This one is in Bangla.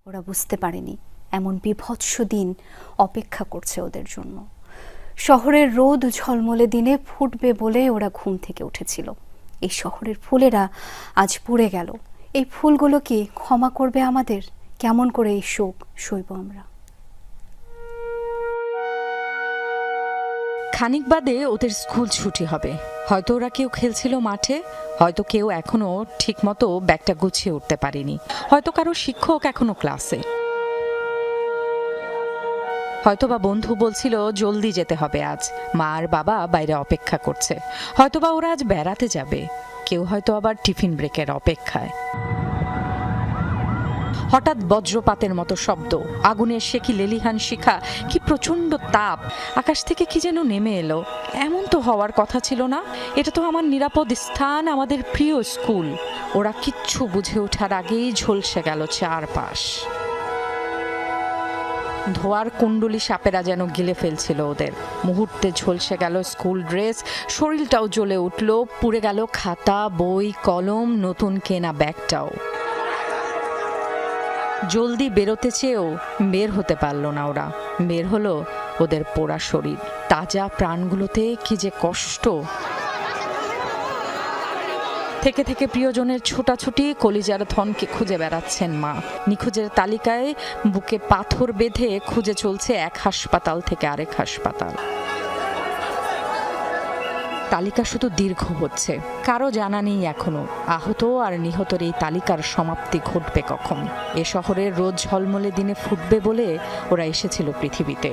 ওরা বুঝতে পারেনি এমন বিভৎস দিন অপেক্ষা করছে ওদের জন্য। শহরের রোদ ঝলমলে দিনে ফুটবে বলে ওরা ঘুম থেকে উঠেছিল। এই শহরের ফুলেরা আজ পুড়ে গেল। এই ফুলগুলো কি ক্ষমা করবে আমাদের? কেমন করে এই শোক সইব আমরা? খানিক বাদে ওদের স্কুল ছুটি হবে। হয়তো ওরা কেউ খেলছিল মাঠে, হয়তো কেউ এখনো ঠিকমতো ব্যাগটা গুছিয়ে উঠতে পারেনি, হয়তো কারো শিক্ষক এখনো ক্লাসে, হয়তো বা বন্ধু বলছিল জলদি যেতে হবে আজ, মা আর বাবা বাইরে অপেক্ষা করছে, হয়তো বা ওরা আজ বেড়াতে যাবে, কেউ হয়তো আবার টিফিন ব্রেকের অপেক্ষায়। হঠাৎ বজ্রপাতের মতো শব্দ, আগুনের সে কি লেলিহান শিখা, কি প্রচন্ড তাপ, আকাশ থেকে কি যেন নেমে এলো। এমন তো হওয়ার কথা ছিল না। এটা তো আমার নিরাপদ স্থান, আমাদের প্রিয় স্কুল। ওরা কিচ্ছু বুঝে ওঠার আগেই ঝলসে গেল চারপাশ। ধোয়ার কুণ্ডলি সাপেরা যেন গিলে ফেলছিল ওদের। মুহূর্তে ঝলসে গেল স্কুল ড্রেস, শরীরটাও জ্বলে উঠল, পুড়ে গেল খাতা, বই, কলম, নতুন কেনা ব্যাগটাও। জলদি বেরোতে চেয়েও বের হতে পারল না ওরা। বের হলো ওদের পোড়া শরীর। তাজা প্রাণগুলোতে কি যে কষ্ট। থেকে থেকে প্রিয়জনের ছোটাছুটি, কলিজার ধনকে খুঁজে বেড়াচ্ছেন মা। নিখোঁজের তালিকায় বুকে পাথর বেঁধে খুঁজে চলছে এক হাসপাতাল থেকে আরেক হাসপাতাল। তালিকা শুধু দীর্ঘ হচ্ছে। কারো জানা নেই এখনো আহত আর নিহতর এই তালিকার সমাপ্তি ঘটবে কখন। এ শহরের রোদ ঝলমলে দিনে ফুটবে বলে ওরা এসেছিল পৃথিবীতে।